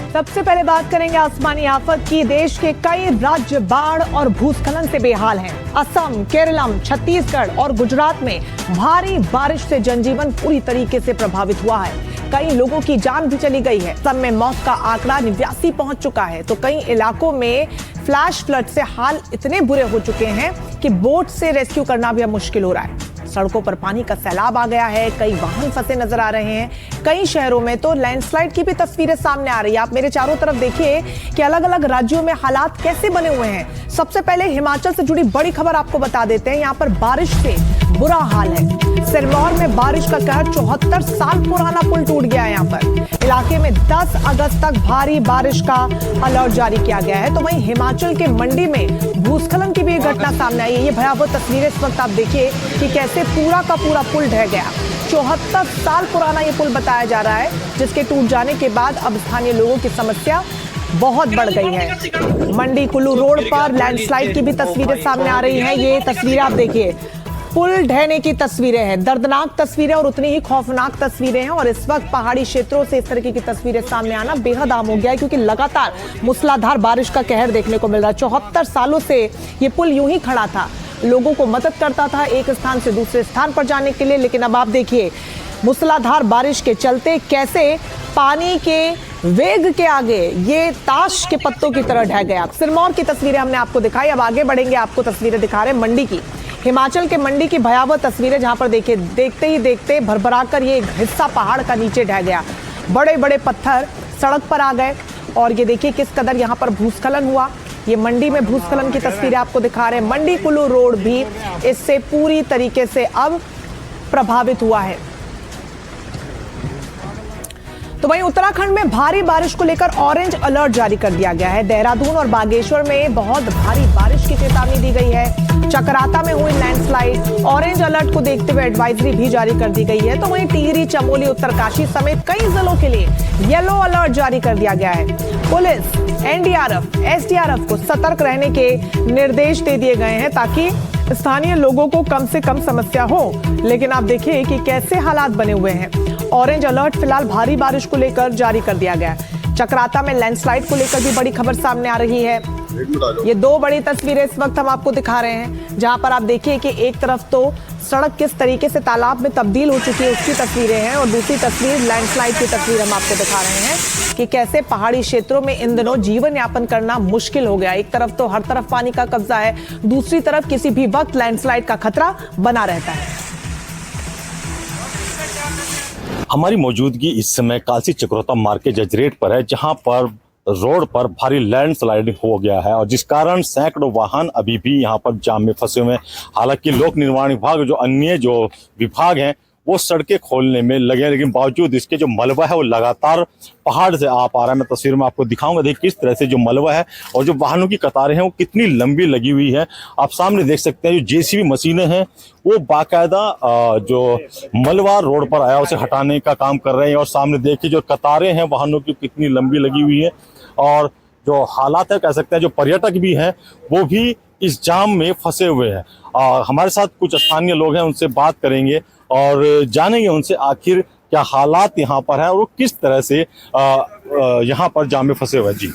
सबसे पहले बात करेंगे आसमानी आफत की। देश के कई राज्य बाढ़ और भूस्खलन से बेहाल हैं। असम, केरलम, छत्तीसगढ़ और गुजरात में भारी बारिश से जनजीवन पूरी तरीके से प्रभावित हुआ है। कई लोगों की जान भी चली गई है। असम में मौत का आंकड़ा 89 पहुंच चुका है, तो कई इलाकों में फ्लैश फ्लड से हाल इतने बुरे हो चुके हैं कि बोट से रेस्क्यू करना भी अब मुश्किल हो रहा है। सड़कों पर पानी का सैलाब आ गया है, कई वाहन फंसे नजर आ रहे हैं। कई शहरों में तो लैंडस्लाइड की भी तस्वीरें सामने आ रही है। आप मेरे चारों तरफ देखिए कि अलग अलग राज्यों में हालात कैसे बने हुए हैं। सबसे पहले हिमाचल से जुड़ी बड़ी खबर आपको बता देते हैं। यहाँ पर बारिश से बुरा हाल है। सिरमौर में बारिश का कहर, 74 साल पुराना पुल टूट गया है। यहाँ पर इलाके में 10 अगस्त तक भारी बारिश का अलर्ट जारी किया गया है। तो वहीं हिमाचल के मंडी में भूस्खलन की भी एक घटना सामने आई है। ये भयावह तस्वीरें इस वक्त आप देखिए कि कैसे पूरा का पूरा पुल ढह गया। 74 साल पुराना ये पुल बताया जा रहा है, जिसके टूट जाने के बाद अब स्थानीय लोगों की समस्या बहुत बढ़ गई है। मंडी कुल्लू रोड पर लैंडस्लाइड की भी तस्वीरें सामने आ रही हैं। ये तस्वीरें आप देखिए, पुल ढहने की तस्वीरें हैं। दर्दनाक तस्वीरें और उतनी ही खौफनाक तस्वीरें हैं। और इस वक्त पहाड़ी क्षेत्रों से इस तरीके की तस्वीरें सामने आना बेहद आम हो गया है, क्योंकि लगातार मूसलाधार बारिश का कहर देखने को मिल रहा है। 74 सालों से ये पुल यूं ही खड़ा था, लोगों को मदद करता था एक स्थान से दूसरे स्थान पर जाने के लिए। लेकिन अब आप देखिए मूसलाधार बारिश के चलते कैसे पानी के वेग के आगे ये ताश के पत्तों की तरह ढह गया। सिरमौर की तस्वीरें हमने आपको दिखाई। अब आगे बढ़ेंगे, आपको तस्वीरें दिखा रहे हैं मंडी की। हिमाचल के मंडी की भयावह तस्वीरें, जहां पर देखिए देखते ही देखते भरभराकर ये हिस्सा पहाड़ का नीचे ढह गया। बड़े बड़े पत्थर सड़क पर आ गए और ये देखिए किस कदर यहाँ पर भूस्खलन हुआ। ये मंडी में भूस्खलन की तस्वीरें आपको दिखा रहे हैं। मंडी कुल्लू रोड भी इससे पूरी तरीके से अब प्रभावित हुआ है। तो वहीं उत्तराखंड में भारी बारिश को लेकर ऑरेंज अलर्ट जारी कर दिया गया है। देहरादून और बागेश्वर में बहुत भारी बारिश की चेतावनी दी गई है। चकराता में हुई लैंडस्लाइड, ऑरेंज अलर्ट को देखते हुए एडवाइजरी भी जारी कर दी गई है। तो वहीं टिहरी, चमोली, उत्तरकाशी समेत कई जिलों के लिए येलो अलर्ट जारी कर दिया गया है। पुलिस, एनडीआरएफ, एसडीआरएफ को सतर्क रहने के निर्देश दे दिए गए हैं, ताकि स्थानीय लोगों को कम से कम समस्या हो। लेकिन आप देखिए कि कैसे हालात बने हुए हैं। ऑरेंज अलर्ट फिलहाल भारी बारिश को लेकर जारी कर दिया गया है। चकराता में लैंडस्लाइड को लेकर भी बड़ी खबर सामने आ रही है। ये दो बड़ी तस्वीरें इस वक्त हम आपको दिखा रहे हैं, जहां पर आप देखिए कि एक तरफ तो सड़क किस तरीके से तालाब में तब्दील हो चुकी है, उसकी तस्वीरें हैं, और दूसरी तस्वीर लैंडस्लाइड की तस्वीर हम आपको दिखा रहे हैं कि कैसे पहाड़ी क्षेत्रों में इन दिनों जीवन यापन करना मुश्किल हो गया। एक तरफ तो हर तरफ पानी का कब्जा है, दूसरी तरफ किसी भी वक्त लैंडस्लाइड का खतरा बना रहता है। हमारी मौजूदगी इस समय कालसी चक्रोता मार्ग के जजरेट पर है, जहां पर रोड पर भारी लैंडस्लाइडिंग हो गया है और जिस कारण सैकड़ों वाहन अभी भी यहां पर जाम में फंसे हुए हैं। हालांकि लोक निर्माण विभाग जो अन्य जो विभाग हैं वो सड़कें खोलने में लगे हैं, लेकिन बावजूद इसके जो मलबा है वो लगातार पहाड़ से आ पा रहा है। मैं तस्वीर में आपको दिखाऊंगा, देखिए किस तरह से जो मलबा है और जो वाहनों की कतारें हैं वो कितनी लंबी लगी हुई है। आप सामने देख सकते हैं जो जेसीबी मशीनें हैं वो बाकायदा जो मलबा रोड पर आया उसे हटाने का काम कर रहे हैं। और सामने देखिए जो कतारें हैं वाहनों की कितनी लंबी लगी हुई है। और जो हालात है, कह सकते हैं जो पर्यटक भी हैं वो भी इस जाम में फंसे हुए हैं। हमारे साथ कुछ स्थानीय लोग हैं, उनसे बात करेंगे और जानेंगे उनसे आखिर क्या हालात यहाँ पर है और वो किस तरह से यहाँ पर जाम में फंसे हुए हैं। जी,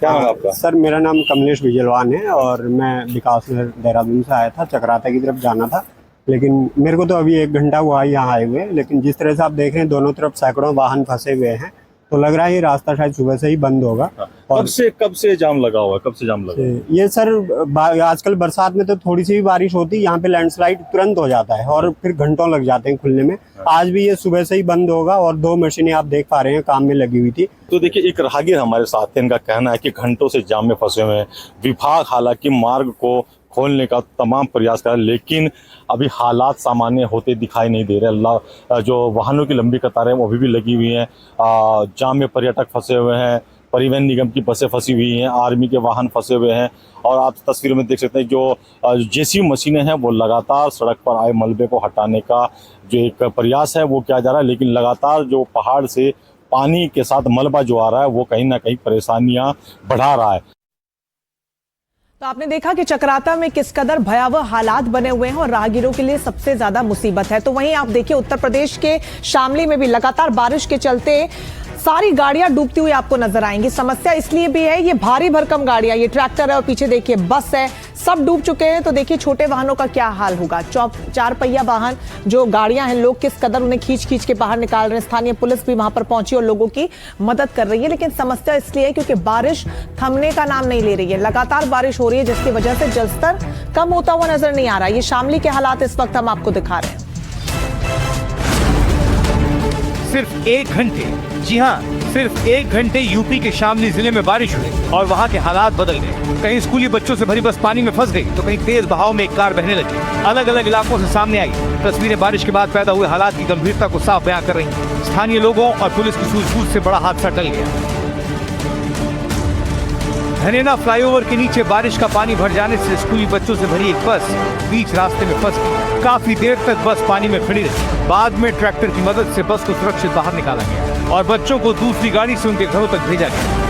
क्या नाम है आपका? सर, मेरा नाम कमलेश बिजलवान है और मैं विकास नगर देहरादून से आया था। चकराता की तरफ जाना था, लेकिन मेरे को तो अभी 1 घंटा हुआ यहाँ आए हुए। लेकिन जिस तरह से आप देख रहे हैं दोनों तरफ सैकड़ों वाहन फंसे हुए हैं, तो लग रहा है ये रास्ता शायद सुबह से ही बंद होगा। और कब से जाम लगा हुआ है? कब से जाम लगा? ये सर आजकल बरसात में तो थोड़ी सी भी बारिश होती है यहाँ पे लैंडस्लाइड तुरंत हो जाता है और फिर घंटों लग जाते हैं खुलने में। आज भी ये सुबह से ही बंद होगा और 2 मशीनें आप देख पा रहे हैं काम में लगी हुई थी। तो देखिए एक राहगीर हमारे साथ है, इनका कहना है कि घंटों से जाम में फंसे हुए हैं। विभाग हालांकि मार्ग को खोलने का तमाम प्रयास कर रहा है, लेकिन अभी हालात सामान्य होते दिखाई नहीं दे रहे। जो वाहनों की लंबी कतारें वो अभी भी लगी हुई हैं। जाम में पर्यटक फंसे हुए हैं, परिवहन निगम की बसें फंसी हुई हैं, आर्मी के वाहन फंसे हुए हैं। और आप तस्वीर में देख सकते हैं जो जेसीबी मशीनें हैं वो लगातार सड़क पर आए मलबे को हटाने का जो एक प्रयास है वो किया जा रहा है। लेकिन लगातार जो पहाड़ से पानी के साथ मलबा जो आ रहा है वो कहीं ना कहीं परेशानियां बढ़ा रहा है। तो आपने देखा कि चकराता में किस कदर भयावह हालात बने हुए हैं और राहगीरों के लिए सबसे ज्यादा मुसीबत है। तो वहीं आप देखिए उत्तर प्रदेश के शामली में भी लगातार बारिश के चलते सारी गाड़ियां डूबती हुई आपको नजर आएंगी। समस्या इसलिए भी है, ये भारी भरकम गाड़ियां, ये ट्रैक्टर है और पीछे देखिए बस है, सब डूब चुके हैं। तो देखिए छोटे वाहनों का क्या हाल होगा। चार पहिया वाहन जो गाड़ियां हैं, लोग किस कदर उन्हें खींच खींच के बाहर निकाल रहे हैं। स्थानीय पुलिस भी वहां पर पहुंची और लोगों की मदद कर रही है। लेकिन समस्या इसलिए है क्योंकि बारिश थमने का नाम नहीं ले रही है। लगातार बारिश हो रही है जिसकी वजह से जलस्तर कम होता हुआ नजर नहीं आ रहा। ये शामली के हालात इस वक्त हम आपको दिखा रहे हैं। सिर्फ 1 घंटे, जी हाँ, सिर्फ 1 घंटे यूपी के शामली जिले में बारिश हुई और वहाँ के हालात बदल गए। कहीं स्कूली बच्चों से भरी बस पानी में फंस गई तो कहीं तेज बहाव में एक कार बहने लगी। अलग अलग इलाकों से सामने आई तस्वीरें बारिश के बाद पैदा हुए हालात की गंभीरता को साफ बयां कर रही हैं। स्थानीय लोगों और पुलिस की सूझबूझ से बड़ा हादसा टल गया। धनेना फ्लाईओवर के नीचे बारिश का पानी भर जाने से स्कूली बच्चों से भरी एक बस बीच रास्ते में फंस गई। काफी देर तक बस पानी में खड़ी रही। बाद में ट्रैक्टर की मदद से बस को सुरक्षित बाहर निकाला गया और बच्चों को दूसरी गाड़ी से उनके घरों तक भेजा गया।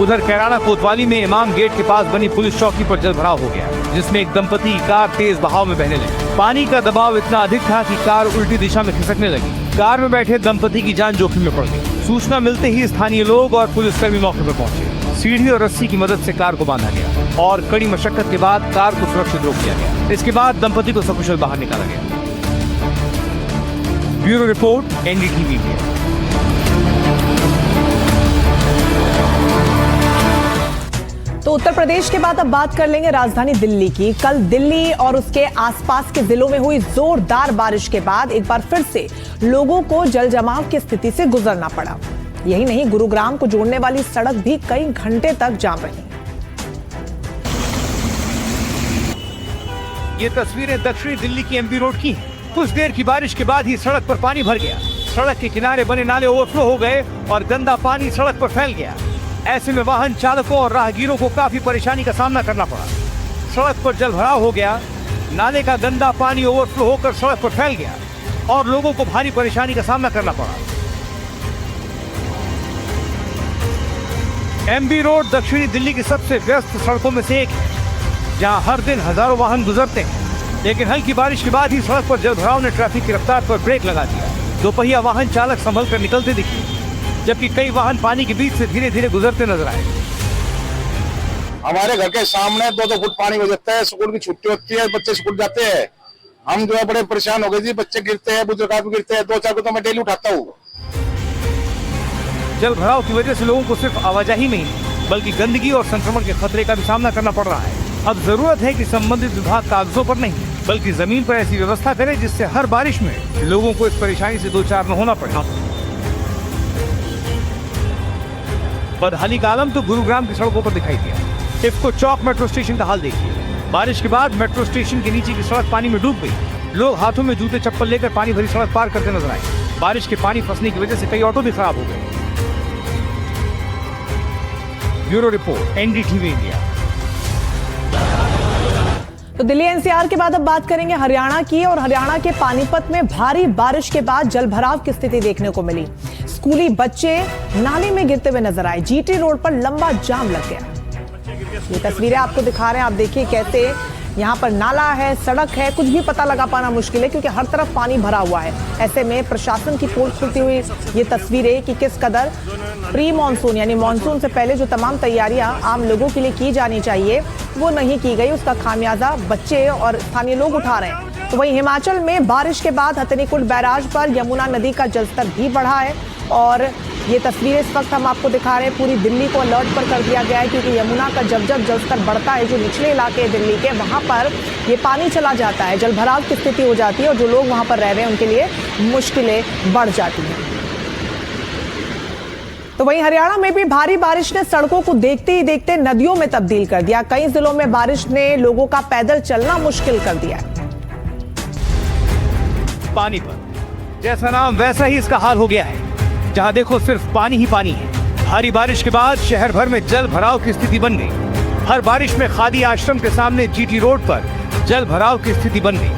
उधर कैराना कोतवाली में इमाम गेट के पास बनी पुलिस चौकी पर जलभराव हो गया, जिसमें एक दंपति की कार तेज बहाव में बहने लगी। पानी का दबाव इतना अधिक था कि कार उल्टी दिशा में खिसकने लगी। कार में बैठे दंपति की जान जोखिम में पड़ गई। सूचना मिलते ही स्थानीय लोग और पुलिसकर्मी मौके पर पहुंचे। सीढ़ी और रस्सी की मदद से कार को बांधा गया और कड़ी मशक्कत के बाद कार को सुरक्षित रोक दिया गया। इसके बाद दंपति को सकुशल बाहर निकाला गया। Bureau report, NDTV India. तो उत्तर प्रदेश के बाद अब बात कर लेंगे राजधानी दिल्ली की। कल दिल्ली और उसके आसपास के जिलों में हुई जोरदार बारिश के बाद एक बार फिर से लोगों को जल जमाव की स्थिति से गुजरना पड़ा। यही नहीं, गुरुग्राम को जोड़ने वाली सड़क भी कई घंटे तक जाम रही। ये तस्वीरें दक्षिणी दिल्ली की एमबी रोड की हैं। कुछ देर की बारिश के बाद ही सड़क पर पानी भर गया। सड़क के किनारे बने नाले ओवरफ्लो हो गए और गंदा पानी सड़क पर फैल गया। ऐसे में वाहन चालकों और राहगीरों को काफी परेशानी का सामना करना पड़ा। सड़क पर जलभराव हो गया, नाले का गंदा पानी ओवरफ्लो होकर सड़क पर फैल गया और लोगों को भारी परेशानी का सामना करना पड़ा। एमबी रोड दक्षिणी दिल्ली की सबसे व्यस्त सड़कों में से एक है, जहां हर दिन हजारों वाहन गुजरते हैं। लेकिन हल्की बारिश के बाद ही सड़क पर जलभराव ने ट्रैफिक की रफ्तार पर ब्रेक लगा दिया। दोपहिया वाहन चालक संभल कर निकलते दिखे, जबकि कई वाहन पानी के बीच से धीरे धीरे गुजरते नजर आए। हमारे घर के सामने 2-2 फुट पानी हो जाता है। स्कूल की छुट्टी होती है, बच्चे स्कूल जाते हैं, हम जो है बड़े परेशान हो गए जी। बच्चे गिरते हैं, बुजुर्ग आदमी गिरते हैं। 2-4 को तो मैं डेली उठाता हूँ। जल भराव की वजह से लोगों को सिर्फ आवाजाही में ही बल्कि गंदगी और संक्रमण के खतरे का भी सामना करना पड़ रहा है। अब जरूरत है कि संबंधित विभाग कागजों पर नहीं बल्कि जमीन पर ऐसी व्यवस्था करे जिससे हर बारिश में लोगों को इस परेशानी से दो चार न होना पड़े। बदहाली का आलम तो गुरुग्राम की सड़कों पर दिखाई दिया। इफ्को चौक मेट्रो स्टेशन का हाल देखिए। बारिश के बाद मेट्रो स्टेशन के नीचे की सड़क पानी में डूब गई। लोग हाथों में जूते चप्पल लेकर पानी भरी सड़क पार करते नजर आए। बारिश के पानी फंसने की वजह से कई ऑटो भी खराब हो गए। Bureau report, NDTV India. तो दिल्ली एनसीआर के बाद अब बात करेंगे हरियाणा की। और हरियाणा के पानीपत में भारी बारिश के बाद जलभराव की स्थिति देखने को मिली। स्कूली बच्चे नाले में गिरते हुए नजर आए। जीटी रोड पर लंबा जाम लग गया। ये तस्वीरें आपको दिखा रहे हैं, आप देखिए कैसे यहाँ पर नाला है, सड़क है, कुछ भी पता लगा पाना मुश्किल है क्योंकि हर तरफ पानी भरा हुआ है। ऐसे में प्रशासन की पोल खुलती हुई ये तस्वीरें कि किस कदर प्री मानसून यानी मानसून से पहले जो तमाम तैयारियां आम लोगों के लिए की जानी चाहिए वो नहीं की गई, उसका खामियाजा बच्चे और स्थानीय लोग उठा रहे हैं। तो वहीं हिमाचल में बारिश के बाद हथनीकुंड बैराज पर यमुना नदी का जलस्तर भी बढ़ा है और ये तस्वीरें इस वक्त हम आपको दिखा रहे हैं। पूरी दिल्ली को अलर्ट पर कर दिया गया है क्योंकि यमुना का जब जब जलस्तर बढ़ता है, जो निचले इलाके दिल्ली के वहां पर ये पानी चला जाता है, जलभराव की स्थिति हो जाती है और जो लोग वहां पर रह रहे हैं उनके लिए मुश्किलें बढ़ जाती हैं। तो वहीं हरियाणा में भी भारी बारिश ने सड़कों को देखते ही देखते नदियों में तब्दील कर दिया। कई जिलों में बारिश ने लोगों का पैदल चलना मुश्किल कर दिया है। पानीपत जैसा नाम वैसा ही इसका हाल हो गया है। जहां देखो सिर्फ पानी ही पानी है। भारी बारिश के बाद शहर भर में जल भराव की स्थिति बन गई। हर बारिश में खादी आश्रम के सामने जीटी रोड पर जल भराव की स्थिति बन गई।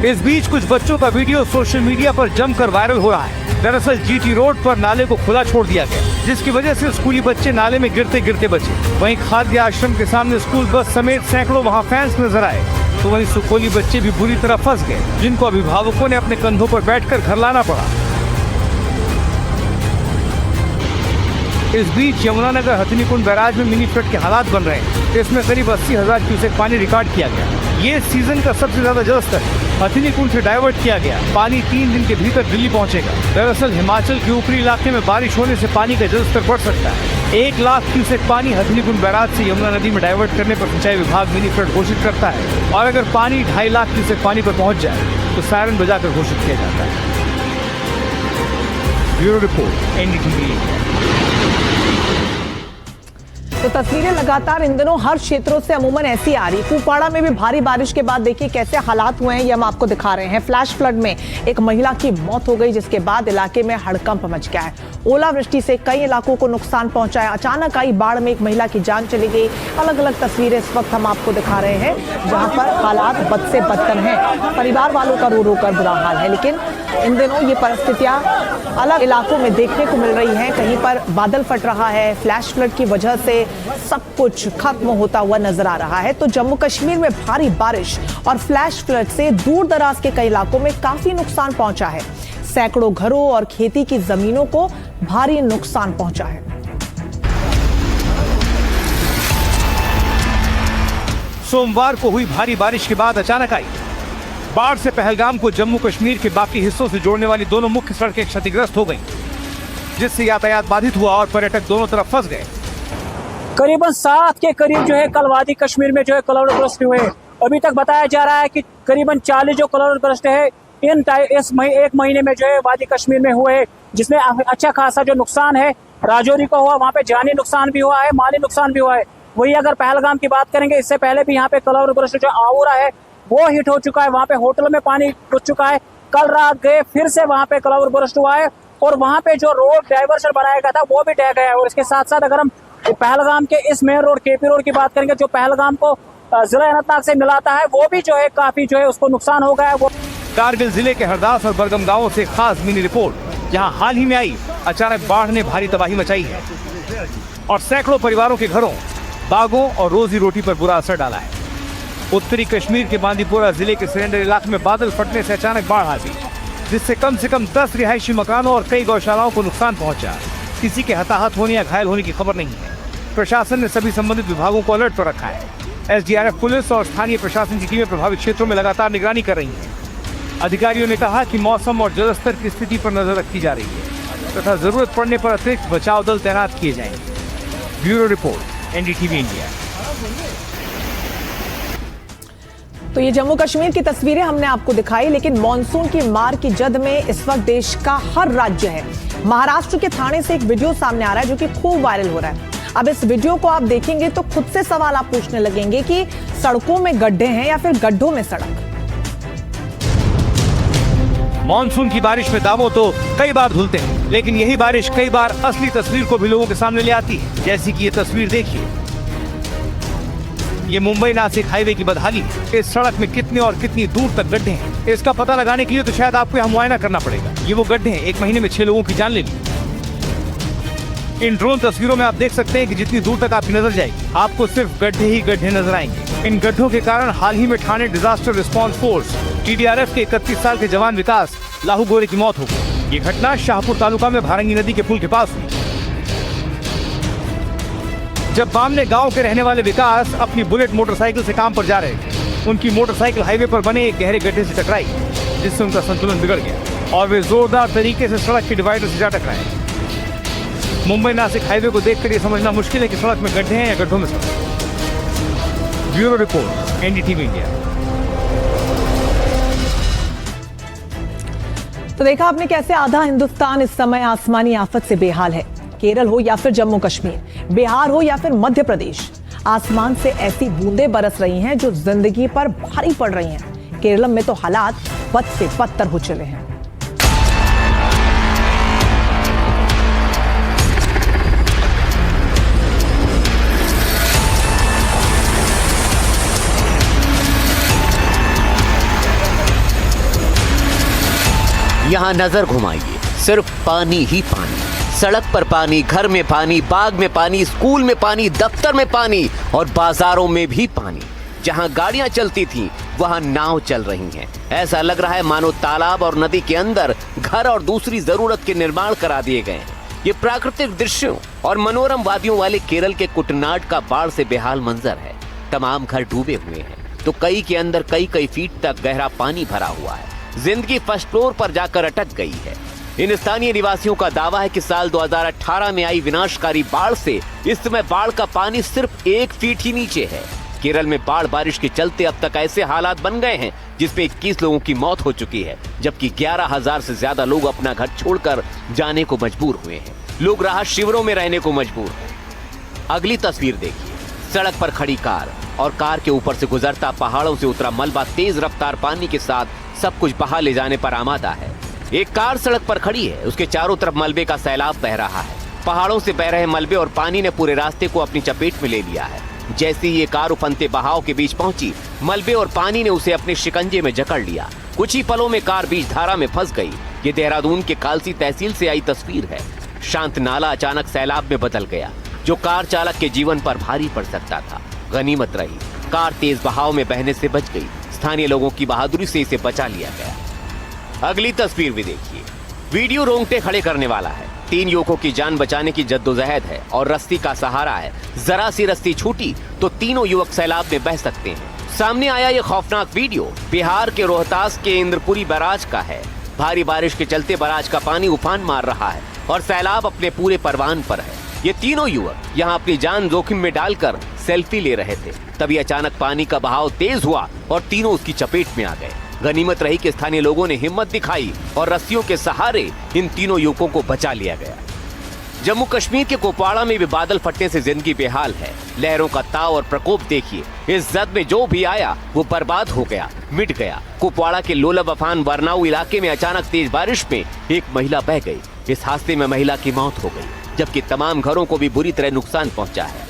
इस बीच कुछ बच्चों का वीडियो सोशल मीडिया पर जमकर वायरल हो रहा है। दरअसल जीटी रोड पर नाले को खुला छोड़ दिया गया, जिसकी वजह से स्कूली बच्चे नाले में गिरते गिरते बचे। वहीं खाद्य आश्रम के सामने स्कूल बस समेत सैकड़ों वहां फैंस नजर आए। तो वहीं स्कूली बच्चे भी बुरी तरह फंस गए, जिनको अभिभावकों ने अपने कंधों पर बैठकर घर लाना पड़ा। इस बीच यमुनानगर हथिनीकुंड बैराज में मिनी फ्लड के हालात बन रहे हैं। इसमें करीब 80,000 क्यूसेक पानी रिकॉर्ड किया गया। ये सीजन का सबसे ज्यादा जलस्तर हथिनीकुंड से डाइवर्ट किया गया। पानी 3 दिन के भीतर दिल्ली पहुंचेगा। दरअसल हिमाचल के ऊपरी इलाके में बारिश होने से पानी का जलस्तर बढ़ सकता है। 1 लाख क्यूसेक पानी हथिनीकुंड बैराज से यमुना नदी में डाइवर्ट करने पर सिंचाई विभाग मिनी फ्लड घोषित करता है, और अगर पानी 2.5 लाख क्यूसेक पानी पर पहुंच जाए तो सायरन बजाकर घोषित किया जाता है। Bureau report, NDTV. तो तस्वीरें लगातार इन दिनों हर क्षेत्रों से अमूमन ऐसी आ रही। कुपवाड़ा में भी भारी बारिश के बाद देखिए कैसे हालात हुए हैं, ये हम आपको दिखा रहे हैं। फ्लैश फ्लड में एक महिला की मौत हो गई, जिसके बाद इलाके में हड़कंप मच गया है। ओलावृष्टि से कई इलाकों को नुकसान पहुंचा है। अचानक आई बाढ़ में एक महिला की जान चली गई। अलग अलग तस्वीरें इस वक्त हम आपको दिखा रहे हैं, जहां पर हालात बद से बदतर हैं। परिवार वालों का रो रो कर बुरा हाल है, लेकिन इन दिनों ये परिस्थितियां अलग इलाकों में देखने को मिल रही हैं। कहीं पर बादल फट रहा है, फ्लैश फ्लड की वजह से सब कुछ खत्म होता हुआ नजर आ रहा है। तो जम्मू कश्मीर में भारी बारिश और फ्लैश फ्लड से दूर दराज के कई इलाकों में काफी नुकसान पहुंचा है। सैकड़ों घरों और खेती की जमीनों को भारी नुकसान पहुंचा है। सोमवार को हुई भारी बारिश के बाद अचानक आई बाढ़ से पहलगाम को जम्मू कश्मीर के बाकी हिस्सों से जोड़ने वाली दोनों मुख्य सड़कें क्षतिग्रस्त हो गईं, जिससे यातायात बाधित हुआ और पर्यटक दोनों तरफ फंस गए। करीबन 7 के करीब जो है कल वादी कश्मीर में जो है क्लाउडबर्स्ट हुए। अभी तक बताया जा रहा है कि करीबन 40 जो क्लाउडबर्स्ट है इस एक महीने में जो है वादी कश्मीर में हुए, जिसमें अच्छा खासा जो नुकसान है राजौरी को हुआ। वहाँ पे जानी नुकसान भी हुआ है, माली नुकसान भी हुआ है। वही अगर पहलगाम की बात करेंगे, इससे पहले भी यहाँ पे क्लाउडबर्स्ट जो आउरा है वो हिट हो चुका है। वहाँ पे होटल में पानी घुस चुका है। कल रात गए फिर से वहाँ पे क्लाउडबर्स्ट हुआ है, और वहाँ पे जो रोड डाइवर्सन बनाया गया था वो भी ढह गया है। और इसके साथ साथ अगर हम पहलगाम के इस मेन रोड केपी रोड की बात करेंगे, जो पहलगाम को जिला अनंतनाग से मिलाता है, वो भी जो है काफी जो है उसको नुकसान हो गया है। वो कारगिल जिले के हरदास और बरगम गांवों से खास मिनी रिपोर्ट, जहां हाल ही में आई अचानक बाढ़ ने भारी तबाही मचाई है और सैकड़ों परिवारों के घरों, बागों और रोजी रोटी पर बुरा असर डाला है। उत्तरी कश्मीर के बांदीपोरा जिले के सिलेंडर इलाके में बादल फटने से अचानक बाढ़ आ गई, जिससे कम से कम 10 रिहायशी मकानों और कई गौशालाओं को नुकसान पहुंचा। किसी के हताहत होने या घायल होने की खबर नहीं है। प्रशासन ने सभी संबंधित विभागों को अलर्ट पर रखा है। एसडीआरएफ, पुलिस और स्थानीय प्रशासन की टीमें प्रभावित क्षेत्रों में लगातार निगरानी कर रही हैं। अधिकारियों ने कहा कि मौसम और जलस्तर की स्थिति पर नजर रखी जा रही है तथा जरूरत पड़ने पर अतिरिक्त बचाव दल तैनात किए जाएंगे। Bureau report, NDTV India. तो ये जम्मू कश्मीर की तस्वीरें हमने आपको दिखाई, लेकिन मॉनसून की मार की जद में इस वक्त देश का हर राज्य है। महाराष्ट्र के थाने से एक वीडियो सामने आ रहा है जो कि खूब वायरल हो रहा है। अब इस वीडियो को आप देखेंगे तो खुद से सवाल आप पूछने लगेंगे कि सड़कों में गड्ढे हैं या फिर गड्ढों में सड़क। मॉनसून की बारिश में दावों तो कई बार धुलते हैं, लेकिन यही बारिश कई बार असली तस्वीर को भी लोगों के सामने ले आती है। जैसी कि ये तस्वीर देखिए, ये मुंबई नासिक हाईवे की बदहाली। इस सड़क में कितने और कितनी दूर तक गड्ढे हैं, इसका पता लगाने के लिए तो शायद आपको यहाँ मुआयना करना पड़ेगा। ये वो गड्ढे हैं, 1 महीने में 6 लोगों की जान ले ली। इन ड्रोन तस्वीरों में आप देख सकते हैं कि जितनी दूर तक आपकी नजर जाएगी, आपको सिर्फ गड्ढे ही गड्ढे नजर आएंगे। इन गड्ढों के कारण हाल ही में Thane disaster response force TDRF के 31 साल के जवान विकास लाहू गोरे की मौत हो गई। ये घटना शाहपुर तालुका में भारंगी नदी के पुल के पास हुई, जब बामने गांव के रहने वाले विकास अपनी बुलेट मोटरसाइकिल से काम पर जा रहे थे। उनकी मोटरसाइकिल हाईवे पर बने एक गहरे गड्ढे से टकराई, जिससे उनका संतुलन बिगड़ गया और वे जोरदार तरीके से सड़क के डिवाइडर से जा टकराए। मुंबई नासिक हाईवे को देखकर ये समझना मुश्किल है कि सड़क में गड्ढे हैं या गड्ढों में सड़क। Bureau report, NDTV India. तो देखा आपने कैसे आधा हिंदुस्तान इस समय आसमानी आफत से बेहाल है। केरल हो या फिर जम्मू कश्मीर, बिहार हो या फिर मध्य प्रदेश, आसमान से ऐसी बूंदें बरस रही हैं जो जिंदगी पर भारी पड़ रही हैं। केरल में तो हालात बद से बदतर हो चले हैं। यहाँ नजर घुमाइए, सिर्फ पानी ही पानी। सड़क पर पानी, घर में पानी, बाग में पानी, स्कूल में पानी, दफ्तर में पानी और बाजारों में भी पानी। जहाँ गाड़ियां चलती थीं, वहाँ नाव चल रही हैं। ऐसा लग रहा है मानो तालाब और नदी के अंदर घर और दूसरी जरूरत के निर्माण करा दिए गए हैं। ये प्राकृतिक दृश्यों और मनोरम वादियों वाले केरल के कुटनाड का बाढ़ से बेहाल मंजर है। तमाम घर डूबे हुए हैं तो कई के अंदर कई फीट तक गहरा पानी भरा हुआ है। जिंदगी फर्स्ट फ्लोर पर जाकर अटक गई है। इन स्थानीय निवासियों का दावा है कि साल 2018 में आई विनाशकारी बाढ़ से इस समय बाढ़ का पानी सिर्फ 1 फीट ही नीचे है। केरल में बाढ़ बारिश के चलते अब तक ऐसे हालात बन गए हैं जिसमें 21 लोगों की मौत हो चुकी है, जबकि 11,000 से ज्यादा लोग अपना घर छोड़कर जाने को मजबूर हुए हैं। लोग राहत शिविरों में रहने को मजबूर हैं। अगली तस्वीर देखिए। सड़क पर खड़ी कार और कार के ऊपर से गुजरता पहाड़ों से उतरा मलबा तेज रफ्तार पानी के साथ सब कुछ बहा ले जाने पर आमादा है। एक कार सड़क पर खड़ी है, उसके चारों तरफ मलबे का सैलाब बह रहा है। पहाड़ों से बह रहे मलबे और पानी ने पूरे रास्ते को अपनी चपेट में ले लिया है। जैसे ही ये कार उफनते बहाव के बीच पहुंची, मलबे और पानी ने उसे अपने शिकंजे में जकड़ लिया। कुछ ही पलों में कार बीच धारा में फंस गई। ये देहरादून के कालसी तहसील से आई तस्वीर है। शांत नाला अचानक सैलाब में बदल गया, जो कार चालक के जीवन पर भारी पड़ सकता था। गनीमत रही, कार तेज बहाव में बहने से बच गई। स्थानीय लोगों की बहादुरी से इसे बचा लिया गया। अगली तस्वीर भी देखिए। वीडियो रोंगटे खड़े करने वाला है। 3 युवकों की जान बचाने की जद्दोजहद है और रस्सी का सहारा है। जरा सी रस्सी छूटी तो तीनों युवक सैलाब में बह सकते हैं। सामने आया ये खौफनाक वीडियो बिहार के रोहतास के इंद्रपुरी बैराज का है। भारी बारिश के चलते बैराज का पानी उफान मार रहा है और सैलाब अपने पूरे परवान पर है। ये तीनों युवक यहाँ अपनी जान जोखिम में डालकर सेल्फी ले रहे थे। तभी अचानक पानी का बहाव तेज हुआ और तीनों उसकी चपेट में आ गए। गनीमत रही कि स्थानीय लोगों ने हिम्मत दिखाई और रस्सियों के सहारे इन तीनों युवकों को बचा लिया गया। जम्मू कश्मीर के कुपवाड़ा में भी बादल फटने से जिंदगी बेहाल है। लहरों का ताव और प्रकोप देखिए। इस जद में जो भी आया वो बर्बाद हो गया, मिट गया। कुपवाड़ा के लोलाबफान बरनाऊ इलाके में अचानक तेज बारिश में एक महिला बह गई। इस हादसे में महिला की मौत हो गई, जबकि तमाम घरों को भी बुरी तरह नुकसान पहुंचा है।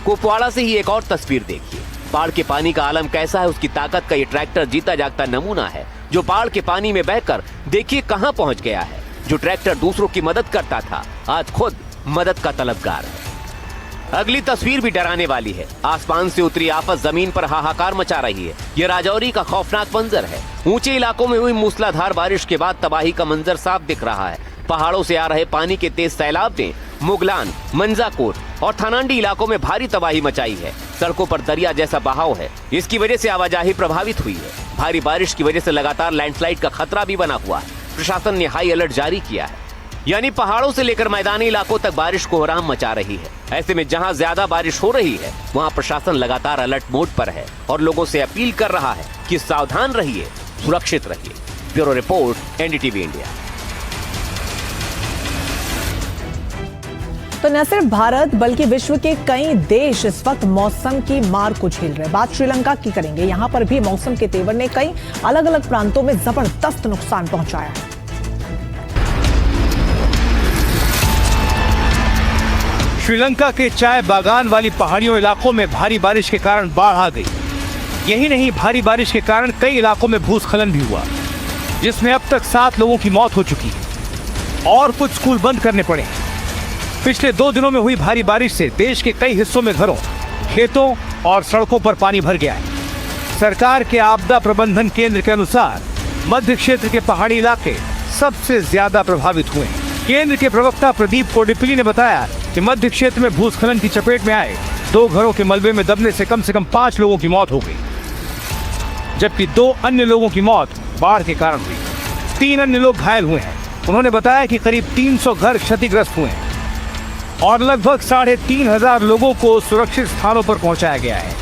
कुपवाड़ा से ही एक और तस्वीर देखिए। बाढ़ के पानी का आलम कैसा है, उसकी ताकत का ये ट्रैक्टर जीता जागता नमूना है, जो बाढ़ के पानी में बहकर देखिए कहां पहुंच गया है। जो ट्रैक्टर दूसरों की मदद करता था, आज खुद मदद का तलबगार है। अगली तस्वीर भी डराने वाली है। आसमान से उतरी आफत जमीन पर हाहाकार मचा रही है। यह राजौरी का खौफनाक मंजर है। ऊंचे इलाकों में हुई मूसलाधार बारिश के बाद तबाही का मंजर साफ दिख रहा है। पहाड़ों से आ रहे पानी के तेज सैलाब ने मुगलान, मंजाकोट और थानांडी इलाकों में भारी तबाही मचाई है। सड़कों पर दरिया जैसा बहाव है। इसकी वजह से आवाजाही प्रभावित हुई है। भारी बारिश की वजह से लगातार लैंडस्लाइड का खतरा भी बना हुआ है। प्रशासन ने हाई अलर्ट जारी किया है, यानी पहाड़ों से लेकर मैदानी इलाकों तक बारिश कोहराम मचा रही है। ऐसे में जहां ज्यादा बारिश हो रही है, वहां प्रशासन लगातार अलर्ट मोड पर है और लोगों से अपील कर रहा है कि सावधान रहिए, सुरक्षित रहिए। Bureau report, NDTV India. तो न सिर्फ भारत बल्कि विश्व के कई देश इस वक्त मौसम की मार को झेल रहे। बात श्रीलंका की करेंगे। यहां पर भी मौसम के तेवर ने कई अलग अलग प्रांतों में जबरदस्त नुकसान पहुंचाया है। श्रीलंका के चाय बागान वाली पहाड़ियों इलाकों में भारी बारिश के कारण बाढ़ आ गई। यही नहीं, भारी बारिश के कारण कई इलाकों में भूस्खलन भी हुआ, जिसमें अब तक 7 लोगों की मौत हो चुकी है और कुछ स्कूल बंद करने पड़े। पिछले 2 दिनों में हुई भारी बारिश से देश के कई हिस्सों में घरों, खेतों और सड़कों पर पानी भर गया है। सरकार के आपदा प्रबंधन केंद्र के अनुसार मध्य क्षेत्र के पहाड़ी इलाके सबसे ज्यादा प्रभावित हुए हैं। केंद्र के प्रवक्ता प्रदीप कोडिपली ने बताया कि मध्य क्षेत्र में भूस्खलन की चपेट में आए 2 घरों के मलबे में दबने से कम 5 लोगों की मौत हो गई, जबकि 2 अन्य लोगों की मौत बाढ़ के कारण हुई। 3 अन्य लोग घायल हुए हैं। उन्होंने बताया कि करीब 300 घर क्षतिग्रस्त हुए हैं और लगभग 3,500 लोगों को सुरक्षित स्थानों पर पहुंचाया गया है।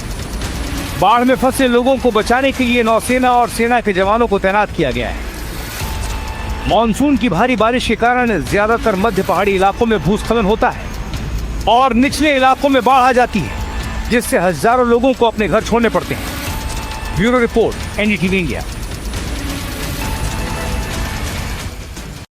बाढ़ में फंसे लोगों को बचाने के लिए नौसेना और सेना के जवानों को तैनात किया गया है। मॉनसून की भारी बारिश के कारण ज्यादातर मध्य पहाड़ी इलाकों में भूस्खलन होता है और निचले इलाकों में बाढ़ आ जाती है, जिससे हजारों लोगों को अपने घर छोड़ने पड़ते हैं। Bureau report, NDTV India.